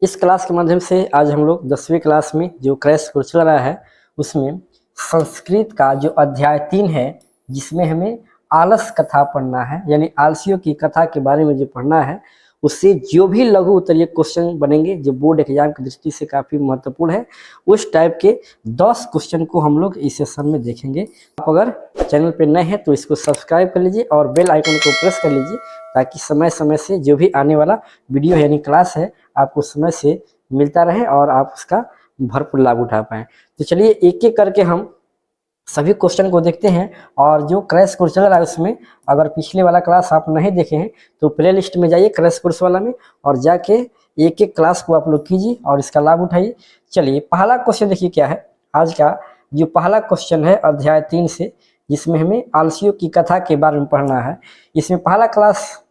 इस क्लास के माध्यम से आज हम लोग 10वीं क्लास में जो क्रैश कोर्स चल रहा है उसमें संस्कृत का जो अध्याय 3 है, जिसमें हमें आलस कथा पढ़ना है, यानी आलसियों की कथा के बारे में जो पढ़ना है, उससे जो भी लघु उत्तरीय क्वेश्चन बनेंगे जो बोर्ड एग्जाम की दृष्टि से काफ़ी महत्वपूर्ण है, उस टाइप के 10 क्वेश्चन को हम लोग इस सेशन में देखेंगे। आप अगर चैनल पर नए हैं तो इसको सब्सक्राइब कर लीजिए और बेल आइकन को प्रेस कर लीजिए, ताकि समय समय से जो भी आने वाला वीडियो यानी क्लास है आपको समय से मिलता रहे और आप उसका भरपूर लाभ उठा पाएँ। तो चलिए एक एक करके हम सभी क्वेश्चन को देखते हैं। और जो क्रैश कोर्स चल रहा है उसमें अगर पिछले वाला क्लास आप नहीं देखे हैं तो प्ले लिस्ट में जाइए क्रैश कोर्स वाला में, और जाके एक एक क्लास को आप लोग कीजिए और इसका लाभ उठाइए। चलिए पहला क्वेश्चन देखिए क्या है। आज का जो पहला क्वेश्चन है अध्याय 3 से, जिसमें हमें आलसियों की कथा के बारे में पढ़ना है। इसमें पहला क्लास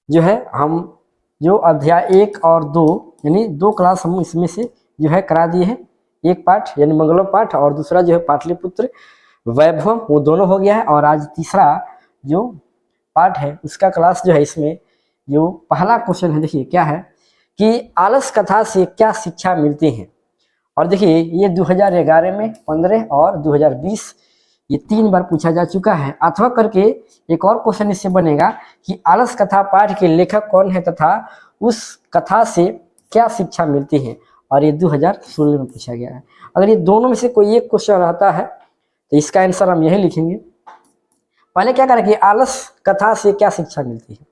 जो है हम जो अध्याय 1 और 2 यानी 2 क्लास हम इसमें से जो है करा दिए हैं। एक पाठ यानी मंगलो पाठ और दूसरा जो है पाटलिपुत्र वैभव, वो दोनों हो गया है। और आज तीसरा जो पाठ है उसका क्लास जो है, इसमें जो पहला क्वेश्चन है देखिए क्या है कि आलस कथा से क्या शिक्षा मिलती है। और देखिए ये 2011 में, 15 और 2020 ये 3 बार पूछा जा चुका है। अथवा करके एक और क्वेश्चन इससे बनेगा कि आलस कथा पाठ के लेखक कौन है तथा उस कथा से क्या शिक्षा मिलती है, और ये 2016 में पूछा गया है। अगर ये दोनों में से कोई एक क्वेश्चन रहता है तो इसका आंसर हम यही लिखेंगे। पहले क्या करें कि आलस कथा से क्या शिक्षा मिलती है,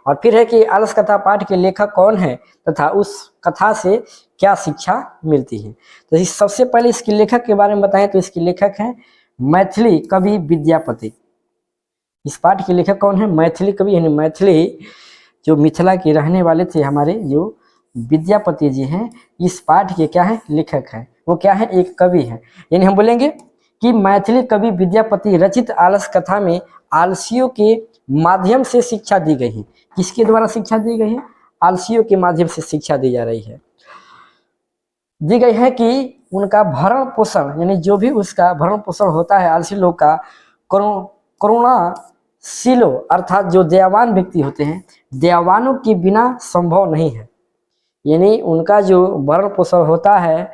और फिर है कि आलस कथा पाठ के लेखक कौन है तथा उस कथा से क्या शिक्षा मिलती है। तो इस सबसे पहले इसके लेखक के बारे में बताएं तो इसके लेखक हैं मैथिली कवि विद्यापति। इस पाठ के लेखक कौन है? मैथिली कवि, यानी मैथिली जो मिथिला के रहने वाले थे हमारे जो विद्यापति जी हैं, इस पाठ के क्या है? लेखक हैं। वो क्या है? एक कवि है। यानी हम बोलेंगे कि मैथिली कवि विद्यापति रचित आलस कथा में आलसियों के माध्यम से शिक्षा दी गई है। किसके द्वारा शिक्षा दी गई है? आलसियों के माध्यम से शिक्षा दी जा रही है, दी गई है कि उनका भरण पोषण, यानी जो भी उसका भरण पोषण होता है आलसी लोग का, करुणाशीलो अर्थात जो दयावान व्यक्ति होते हैं, दयावानों के बिना संभव नहीं है। यानी उनका जो भरण पोषण होता है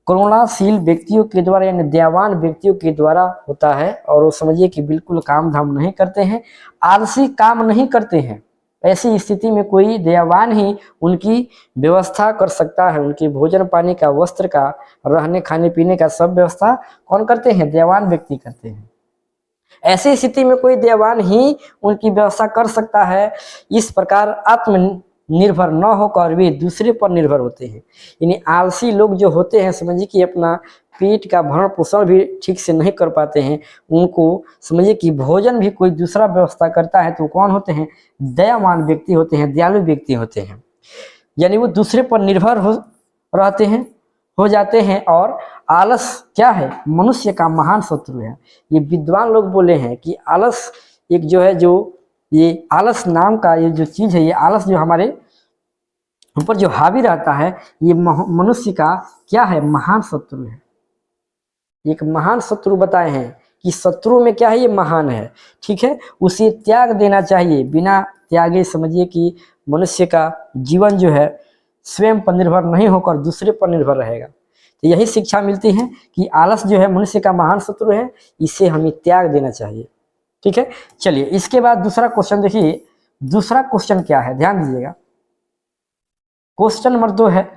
करुणाशील व्यक्तियों के द्वारा, यानी दयावान व्यक्तियों के द्वारा होता है। और वो समझिए कि बिल्कुल काम धाम नहीं करते हैं, आलसी काम नहीं करते हैं। ऐसी स्थिति में कोई दयावान ही उनकी व्यवस्था कर सकता है। उनकी भोजन पानी का, वस्त्र का, रहने खाने पीने का सब व्यवस्था कौन करते हैं? दयावान व्यक्ति करते हैं। ऐसी स्थिति में कोई दयावान ही उनकी व्यवस्था कर सकता है। इस प्रकार आत्मनिर्भर न होकर वे दूसरे पर निर्भर होते हैं। यानी आलसी लोग जो होते हैं, समझिए कि अपना पेट का भरण पोषण भी ठीक से नहीं कर पाते हैं। उनको समझिए कि भोजन भी कोई दूसरा व्यवस्था करता है, तो कौन होते हैं? दयावान व्यक्ति होते हैं, दयालु व्यक्ति होते हैं। यानी वो दूसरे पर निर्भर रहते हैं, हो जाते हैं। और आलस क्या है? मनुष्य का महान शत्रु है। ये विद्वान लोग बोले हैं कि आलस एक जो है, जो ये आलस नाम का ये जो चीज है, ये आलस जो हमारे ऊपर जो हावी रहता है, ये मनुष्य का क्या है? महान शत्रु है। एक महान शत्रु बताए हैं कि शत्रु में क्या है? ये महान है। ठीक है, उसे त्याग देना चाहिए। बिना त्यागे समझिए कि मनुष्य का जीवन जो है स्वयं पर निर्भर नहीं होकर दूसरे पर निर्भर रहेगा। तो यही शिक्षा मिलती है कि आलस जो है मनुष्य का महान शत्रु है, इसे हमें त्याग देना चाहिए। ठीक है, चलिए इसके बाद दूसरा क्वेश्चन देखिए। दूसरा क्वेश्चन क्या है, ध्यान दीजिएगा। क्वेश्चन नंबर 2 है,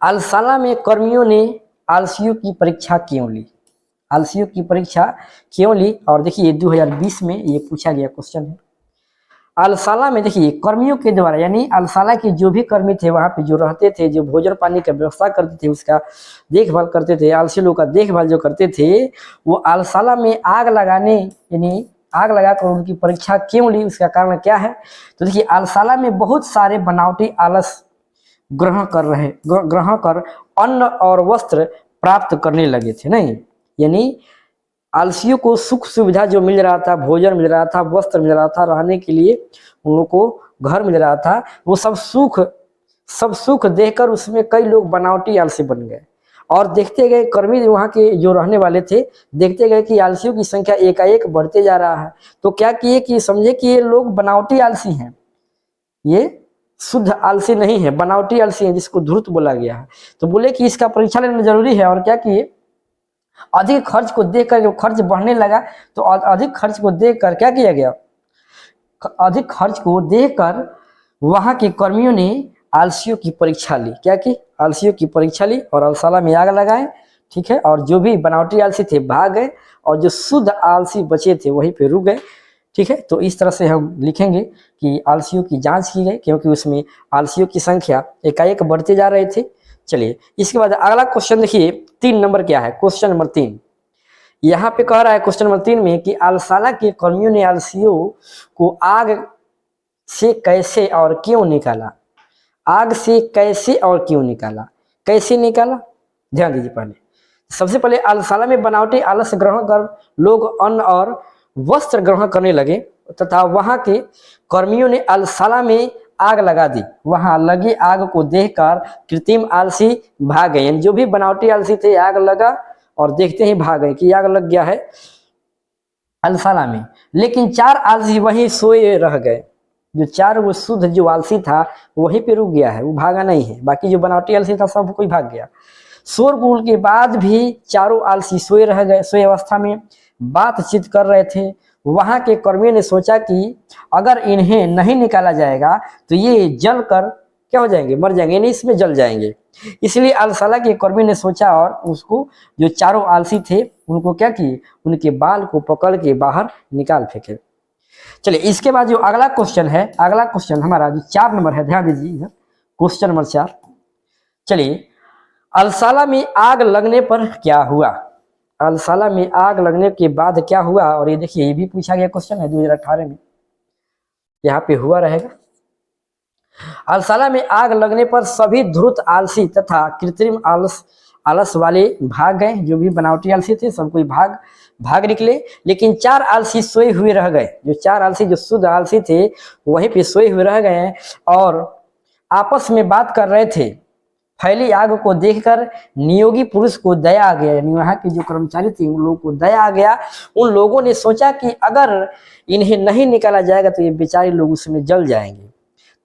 आलसाला में कर्मियों ने आलसियों की परीक्षा क्यों ली? आलसियों की परीक्षा क्यों ली? और देखिए 2020 में ये पूछा गया क्वेश्चन है। आलसाला में देखिए कर्मियों के द्वारा, यानी आलसाला के जो भी कर्मी थे वहां पे जो रहते थे, जो भोजन पानी का व्यवस्था करते थे, उसका देखभाल करते थे, आलसी लोग का देखभाल जो करते थे, वो आलसाला में आग लगाने, यानी आग लगाकर उनकी परीक्षा क्यों ली? उसका कारण क्या है? तो देखिए आलसाला में बहुत सारे बनावटी आलस ग्रहण कर अन्न और वस्त्र प्राप्त करने लगे थे। नहीं, यानी आलसियों को सुख सुविधा जो मिल रहा था, भोजन मिल रहा था, वस्त्र मिल रहा था, रहने के लिए उन लोगों को घर मिल रहा था, वो सब सुख देखकर उसमें कई लोग बनावटी आलसी बन गए। और देखते गए कर्मी वहाँ के जो रहने वाले थे, देखते गए कि आलसियों की संख्या एकाएक बढ़ते जा रहा है। तो क्या किए कि समझे कि ये लोग बनावटी आलसी हैं, ये शुद्ध आलसी नहीं है, बनावटी आलसी है जिसको धूर्त बोला गया है। तो बोले कि इसका परीक्षा लेना जरूरी है। और क्या किए, अधिक खर्च को देखकर जो खर्च बढ़ने लगा, तो अधिक खर्च को देखकर क्या किया गया, अधिक खर्च को देखकर वहां के कर्मियों ने आलसियों की परीक्षा ली। क्या की, आलसियों की परीक्षा ली और अलसाला में आग लगाए। ठीक है, और जो भी बनावटी आलसी थे भाग गए और जो शुद्ध आलसी बचे थे वहीं पे रुक गए। ठीक है, तो इस तरह से हम लिखेंगे कि आलसियों की जांच की गई, क्योंकि उसमें आलसियों की संख्या एकाएक बढ़ते जा रहे थे। चलिए इसके बाद अगला क्वेश्चन देखिए, 3 नंबर क्या है, क्वेश्चन नंबर 3। यहाँ पे कह रहा है क्वेश्चन नंबर 3 में कि अलसाला के कर्मियों ने आलसियों को आग से कैसे और क्यों निकाला। आग से कैसे और क्यों निकाला, कैसे निकाला, ध्यान दीजिए। पहले सबसे पहले अलसाला में बनावटी आलस ग्रहण कर लोग अन्न और वस्त्र ग्रहण करने लगे तथा वहां के कर्मियों ने अलसाला में आग लगा दी। वहां लगी आग को देखकर कृत्रिम आलसी भाग गए, जो भी बनावटी आलसी थे आग लगा और देखते ही भाग गए कि आग लग गया है अलसाला में। लेकिन 4 आलसी वहीं सोए रह गए। जो 4 वो शुद्ध जो आलसी था वहीं पे रुक गया है, वो भागा नहीं है। बाकी जो बनावटी आलसी था सब कोई भाग गया। शोरगुल के बाद भी चारों आलसी सोए रह गए, सोए अवस्था में बातचीत कर रहे थे। वहां के कर्मियों ने सोचा कि अगर इन्हें नहीं निकाला जाएगा तो ये जल कर क्या हो जाएंगे, मर जाएंगे, नहीं इसमें जल जाएंगे। इसलिए अलसाला के कर्मी ने सोचा और उसको जो चारों आलसी थे उनको क्या किए, उनके बाल को पकड़ के बाहर निकाल फेंके। चलिए इसके बाद जो अगला क्वेश्चन है, अगला क्वेश्चन हमारा जो 4 नंबर है, ध्यान दीजिए क्वेश्चन नंबर 4। चलिए अलसाला में आग लगने पर क्या हुआ, अलसाला में आग लगने के बाद क्या हुआ। और ये देखिए ये भी पूछा गया क्वेश्चन है 2018 में, यहाँ पे हुआ रहेगा। अलसाला में आग लगने पर सभी धूर्त आलसी तथा कृत्रिम आलस वाले भाग गए। जो भी बनावटी आलसी थे सब कोई भाग निकले। लेकिन 4 आलसी सोए हुए रह गए। जो 4 आलसी जो शुद्ध आलसी थे वहीं पे सोए हुए रह गए और आपस में बात कर रहे थे। फैली आग को देखकर नियोगी पुरुष को दया आ गया, यानी वहां के जो कर्मचारी थे उन लोगों को दया आ गया। उन लोगों ने सोचा कि अगर इन्हें नहीं निकाला जाएगा तो ये बेचारे लोग उसमें जल जाएंगे।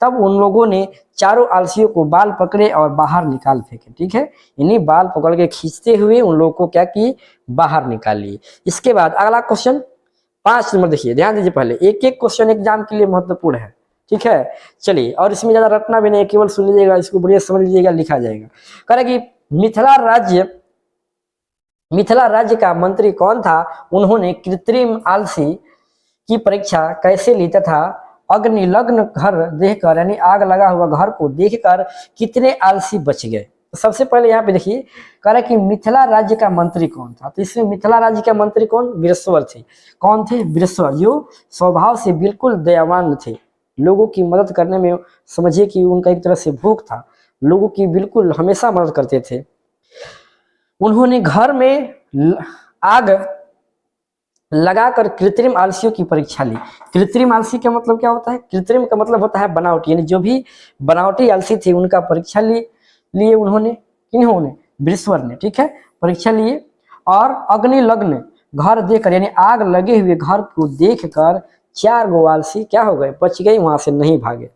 तब उन लोगों ने चारों आलसियों को बाल पकड़े और बाहर निकाल फेंके। ठीक है, इन्हीं बाल पकड़ के खींचते हुए उन लोगों को क्या किए, बाहर निकाल लिए। इसके बाद अगला क्वेश्चन 5 नंबर देखिए, ध्यान दीजिए। पहले एक एक क्वेश्चन एग्जाम के लिए महत्वपूर्ण है। ठीक है, चलिए और इसमें ज्यादा रटना भी नहीं, केवल सुन लीजिएगा, इसको बढ़िया समझ लीजिएगा, लिखा जाएगा। कह रहा कि मिथिला राज्य का मंत्री कौन था, उन्होंने कृत्रिम आलसी की परीक्षा कैसे ली तथा अग्निलग्न घर देखकर, यानी आग लगा हुआ घर को देखकर कितने आलसी बच गए। तो सबसे पहले यहाँ पे देखिए कह रहा है कि मिथिला राज्य का मंत्री कौन था। तो इसमें मिथिला राज्य का मंत्री कौन, वीरेश्वर थे। कौन थे, वीरेश्वर, जो स्वभाव से बिल्कुल दयावान थे। लोगों की मदद करने में समझिए कि उनका एक तरह से भूख था, लोगों की बिल्कुल हमेशा मदद करते थे। उन्होंने घर में आग लगाकर कृत्रिम आलसियों की परीक्षा ली। कृत्रिम आलसी का मतलब क्या होता है, कृत्रिम का मतलब होता है बनावटी, यानी जो भी बनावटी आलसी थे उनका परीक्षा लिए उन्होंने, किन्होंने, वीरेश्वर ने। ठीक है, परीक्षा लिए और अग्निलग्न घर देखकर, यानी आग लगे हुए घर को देखकर 4 गो आलसी क्या हो गए, बच गए, वहां से नहीं भागे।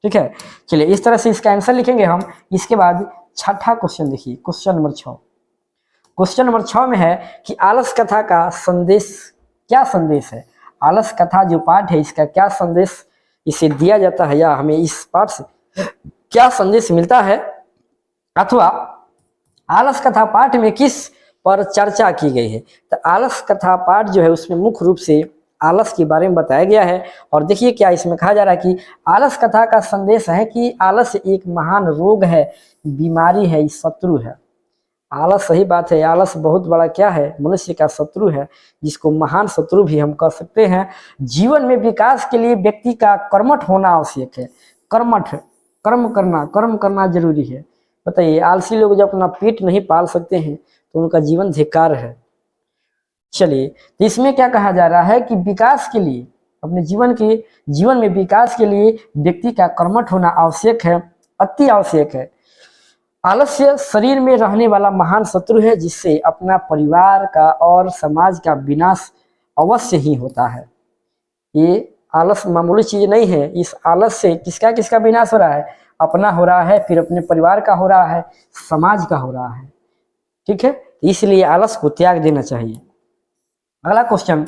ठीक है, चलिए इस तरह से इसका आंसर लिखेंगे हम। इसके बाद छठा क्वेश्चन देखिए, क्वेश्चन नंबर 6। क्वेश्चन नंबर 6 में है कि आलस कथा का संदेश, क्या संदेश है। आलस कथा जो पाठ है इसका क्या संदेश इसे दिया जाता है, या हमें इस पाठ से क्या संदेश मिलता है, अथवा आलस कथा पाठ में किस पर चर्चा की गई है। तो आलस कथा पाठ जो है उसमें मुख्य रूप से आलस के बारे में बताया गया है। और देखिए क्या इसमें कहा जा रहा है कि आलस कथा का संदेश है कि आलस एक महान रोग है, बीमारी है, शत्रु है। आलस, सही बात है, आलस बहुत बड़ा क्या है, मनुष्य का शत्रु है, जिसको महान शत्रु भी हम कह सकते हैं। जीवन में विकास के लिए व्यक्ति का कर्मठ होना आवश्यक है। कर्मठ, कर्म करना जरूरी है। बताइए आलसी लोग जब अपना पेट नहीं पाल सकते हैं तो उनका जीवन धिक्कार है। चलिए तो इसमें क्या कहा जा रहा है कि विकास के लिए, अपने जीवन में विकास के लिए व्यक्ति का कर्मठ होना आवश्यक है, अति आवश्यक है। आलस्य शरीर में रहने वाला महान शत्रु है, जिससे अपना परिवार का और समाज का विनाश अवश्य ही होता है। ये आलस मामूली चीज नहीं है। इस आलस से किसका किसका विनाश हो रहा है, अपना हो रहा है, फिर अपने परिवार का हो रहा है, समाज का हो रहा है। ठीक है, इसलिए आलस को त्याग देना चाहिए। अगला क्वेश्चन,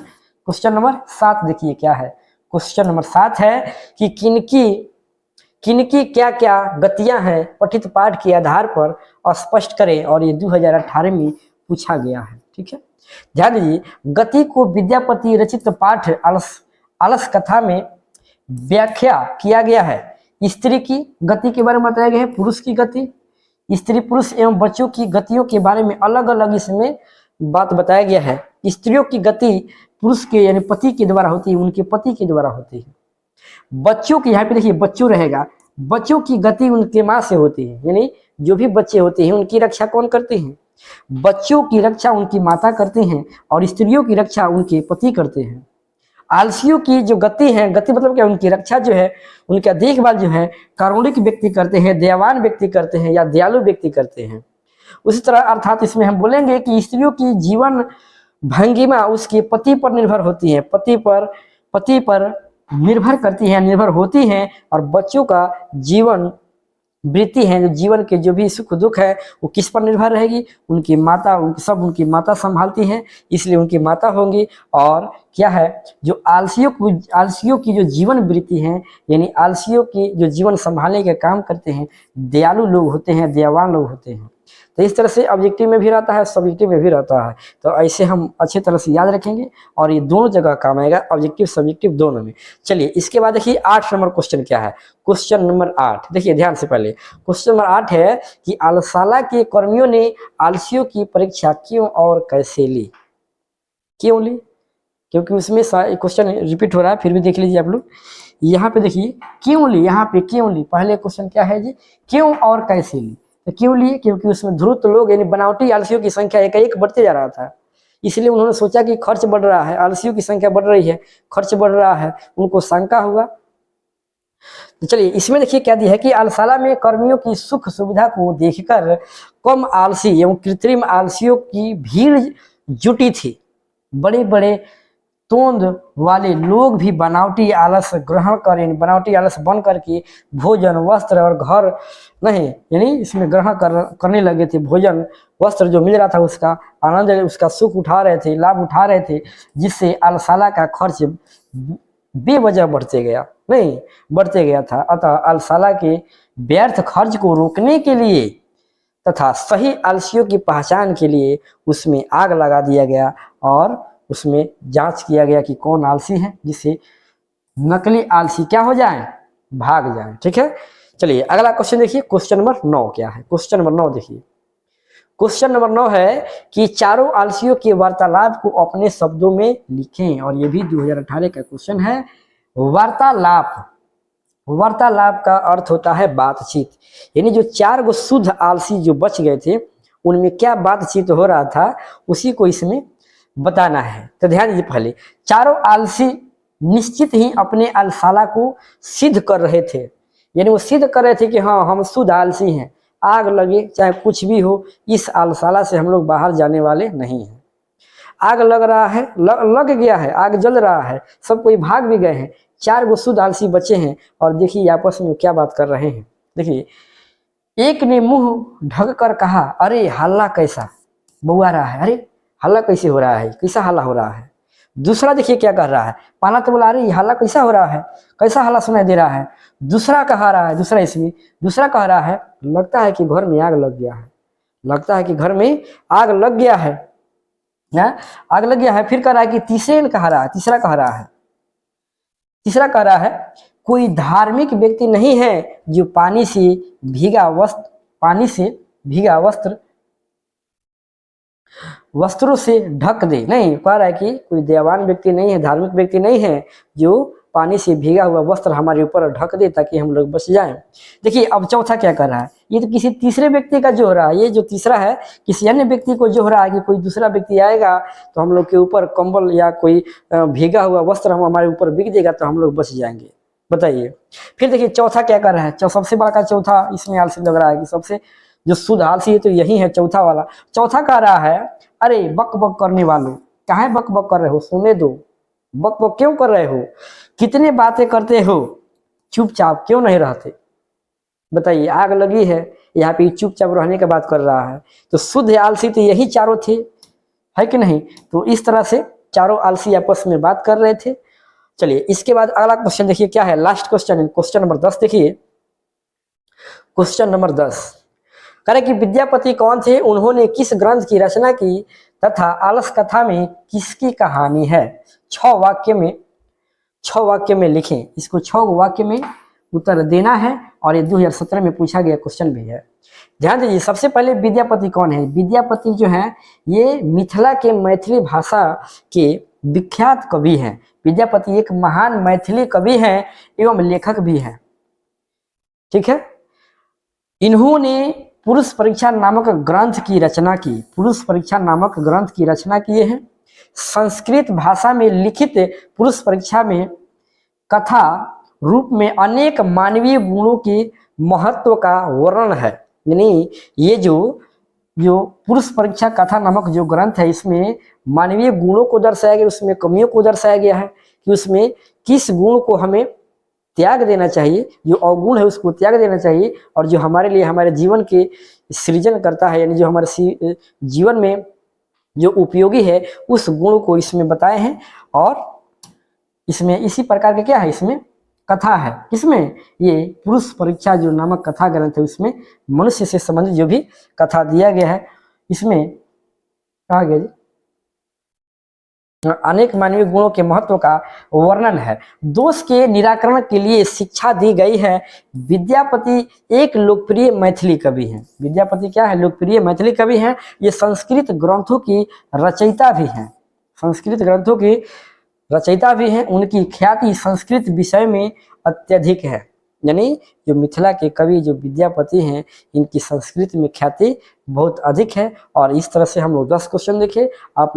क्वेश्चन नंबर 7 देखिए क्या है। क्वेश्चन नंबर 7 है कि किनकी किनकी क्या क्या गतियां हैं पठित पाठ के आधार पर स्पष्ट करें, और ये 2018 में पूछा गया है। ठीक है, ध्यान दीजिए, गति को विद्यापति रचित पाठ आलस कथा में व्याख्या किया गया है। स्त्री की गति के बारे में बताया गया है, पुरुष की गति, स्त्री पुरुष एवं बच्चों की गतियों के बारे में अलग अलग इसमें बात बताया गया है। स्त्रियों की गति पुरुष के यानी पति के द्वारा होती है, उनके पति के द्वारा होती है। बच्चों की, यहाँ पे देखिए बच्चों रहेगा, बच्चों की गति उनके माँ से होती है, यानी जो भी बच्चे होते हैं उनकी रक्षा कौन करते हैं, बच्चों की रक्षा उनकी माता करती हैं, और स्त्रियों की रक्षा उनके पति करते हैं। आलसियों की जो गति है, गति मतलब क्या, उनकी रक्षा जो है, उनका देखभाल जो है कारुणिक व्यक्ति करते हैं, दयावान व्यक्ति करते हैं या दयालु व्यक्ति करते हैं। उसी तरह अर्थात इसमें हम बोलेंगे कि स्त्रियों की जीवन भंगिमा उसके पति पर निर्भर होती है, पति पर निर्भर करती है, निर्भर होती हैं, और बच्चों का जीवन वृत्ति है, जो जीवन के जो भी सुख दुख है वो किस पर निर्भर रहेगी, उनकी माता, उनकी माता संभालती हैं, इसलिए उनकी माता होंगी। और क्या है, जो आलसियों की जो जीवन वृत्ति है, यानी आलसियों की जो जीवन संभालने के काम करते हैं, दयालु लोग होते हैं, दयावान लोग होते हैं। तो इस तरह से ऑब्जेक्टिव में भी रहता है, सब्जेक्टिव में भी रहता है। तो ऐसे हम अच्छी तरह से याद रखेंगे और ये दोनों जगह काम आएगा, ऑब्जेक्टिव सब्जेक्टिव दोनों में। चलिए इसके बाद देखिए 8 नंबर क्वेश्चन क्या है। क्वेश्चन नंबर 8 देखिए ध्यान से, पहले क्वेश्चन नंबर 8 है कि आलसाला के कर्मियों ने आलसियों की परीक्षा क्यों और कैसे ली। क्यों ली, क्योंकि उसमें क्वेश्चन रिपीट हो रहा है, फिर भी देख लीजिए आप लोग। यहाँ पे देखिए क्यों ली, यहाँ पे क्यों ली, पहले क्वेश्चन क्या है जी, क्यों और कैसे ली। तो क्यों लिए, क्योंकि उसमें धूर्त लोग यानी बनावटी आलसियों की संख्या एक बढ़ते जा रहा था, इसलिए उन्होंने सोचा कि खर्च बढ़ रहा है, आलसियों की संख्या बढ़ रही है, खर्च बढ़ रहा है, उनको शंका हुआ। तो चलिए इसमें देखिए क्या दिया है कि आलसाला में कर्मियों की सुख सुविधा को देखकर कम आलसी एवं कृत्रिम आलसियों की भीड़ जुटी थी। बड़े बड़े तोंद वाले लोग भी बनावटी आलस ग्रहण करें, बनावटी आलस बन करके भोजन वस्त्र और घर नहीं यानी इसमें ग्रहण करने लगे थे। भोजन वस्त्र जो मिल रहा था उसका आनंद, उसका सुख उठा रहे थे, लाभ उठा रहे थे, जिससे आलसाला का खर्च बेवजह बढ़ते गया था। अतः आलसाला के व्यर्थ खर्च को रोकने के लिए तथा सही आलसियों की पहचान के लिए उसमें आग लगा दिया गया और उसमें जांच किया गया कि कौन आलसी है, जिससे नकली आलसी क्या हो जाए, भाग जाए। ठीक है, चलिए अगला क्वेश्चन देखिए। क्वेश्चन नंबर 9 क्या है। क्वेश्चन नंबर 9 देखिए, क्वेश्चन नंबर 9 है कि चारों आलसियों के वार्तालाप को अपने शब्दों में लिखें, और ये भी 2018 का क्वेश्चन है। वार्तालाप का अर्थ होता है बातचीत, यानी जो 4 गो शुद्ध आलसी जो बच गए थे उनमें क्या बातचीत हो रहा था उसी को इसमें बताना है। तो ध्यान दीजिए, पहले चारों आलसी निश्चित ही अपने आलसाला को सिद्ध कर रहे थे, यानी वो सिद्ध कर रहे थे कि हाँ हम शुद्ध आलसी हैं, आग लगे चाहे कुछ भी हो, इस आलसाला से हम लोग बाहर जाने वाले नहीं हैं। आग लग रहा है, लग गया है, आग जल रहा है, सब कोई भाग भी गए हैं, 4 गो शुद्ध आलसी बचे हैं, और देखिए आपस में क्या बात कर रहे हैं। देखिए एक ने मुंह ढक कर कहा, अरे हल्ला कैसा बउआ रहा है, अरे हल्ला कैसे हो रहा है, कैसा हल्ला हो रहा है। दूसरा देखिए क्या कह रहा है, पहला तो बोला अरे हल्ला कैसा हो रहा है, कैसा हल्ला सुनाई दे रहा है। दूसरा कह रहा है, दूसरा कह रहा है, लगता है कि घर में आग लग गया है, लगता है कि घर में आग लग गया है, आग लग गया है। फिर कह रहा है कि तीसरा कह रहा है कोई धार्मिक व्यक्ति नहीं है जो पानी से भीगा वस्त्रों से ढक दे। नहीं, कह रहा है कि कोई दयावान व्यक्ति नहीं है, धार्मिक व्यक्ति नहीं है जो पानी से भीगा हुआ वस्त्र हमारे ऊपर ढक दे ताकि हम लोग बच जाएं। देखिए अब चौथा क्या कर रहा है, ये तो किसी तीसरे व्यक्ति का जो हो रहा है, ये जो तीसरा है किसी अन्य व्यक्ति को जो हो रहा है कि कोई दूसरा व्यक्ति आएगा तो हम लोग के ऊपर कंबल या कोई भीगा हुआ वस्त्र हमारे ऊपर बिक देगा तो हम लोग बच जाएंगे। बताइए फिर देखिए चौथा क्या कर रहा है, सबसे बड़ा का चौथा इसमें आलसी लग रहा है कि सबसे जो शुद्ध आलसी है तो यही है चौथा वाला। चौथा कह रहा है अरे बक बक करने वालों, काहे बक बक कर रहे हो, सुने दो, बक बक क्यों कर रहे हो, कितने बातें करते हो, चुपचाप क्यों नहीं रहते। बताइए, आग लगी है, यहाँ पे चुपचाप रहने की बात कर रहा है। तो शुद्ध आलसी तो यही चारों थे, है कि नहीं। तो इस तरह से चारों आलसी आपस में बात कर रहे थे। चलिए इसके बाद अगला क्वेश्चन देखिए क्या है, लास्ट क्वेश्चन, क्वेश्चन नंबर 10 देखिए। क्वेश्चन नंबर 10 कह रहे कि विद्यापति कौन थे, उन्होंने किस ग्रंथ की रचना की तथा आलस कथा में किसकी कहानी है। 6 वाक्य में लिखें, इसको 6 वाक्य में उत्तर देना है और ये 2017 में पूछा गया क्वेश्चन भी है। ध्यान दीजिए, सबसे पहले विद्यापति कौन है। विद्यापति जो है ये मिथिला के मैथिली भाषा के विख्यात कवि हैं। विद्यापति एक महान मैथिली कवि हैं एवं लेखक भी हैं, ठीक है। इन्होंने पुरुष परीक्षा नामक ग्रंथ की रचना की, पुरुष परीक्षा नामक ग्रंथ की रचना किए हैं। संस्कृत भाषा में लिखित पुरुष परीक्षा में कथा रूप में अनेक मानवीय गुणों के महत्व का वर्णन है। यानी ये जो पुरुष परीक्षा कथा नामक जो ग्रंथ है, इसमें मानवीय गुणों को दर्शाया गया, उसमें कमियों को दर्शाया गया है कि उसमें किस गुण को हमें त्याग देना चाहिए, जो अवगुण है उसको त्याग देना चाहिए, और जो हमारे लिए हमारे जीवन के सृजन करता है, यानी जो हमारे जीवन में जो उपयोगी है उस गुण को इसमें बताए हैं। और इसमें इसी प्रकार के क्या है, इसमें कथा है। इसमें ये पुरुष परीक्षा जो नामक कथा ग्रंथ है उसमें मनुष्य से संबंधित जो भी कथा दिया गया है, इसमें कहा गया जी अनेक मानवीय गुणों के महत्व का वर्णन है। दोष के निराकरण के लिए शिक्षा दी गई है। विद्यापति एक लोकप्रिय मैथिली कवि हैं। विद्यापति क्या है, लोकप्रिय मैथिली कवि हैं। ये संस्कृत ग्रंथों की रचयिता भी हैं, संस्कृत ग्रंथों की रचयिता भी हैं। उनकी ख्याति संस्कृत विषय में अत्यधिक है। यानी जो मिथिला के कवि जो विद्यापति हैं, इनकी संस्कृत में ख्याति बहुत अधिक है। और इस तरह से हम लोग 10 क्वेश्चन देखे। आप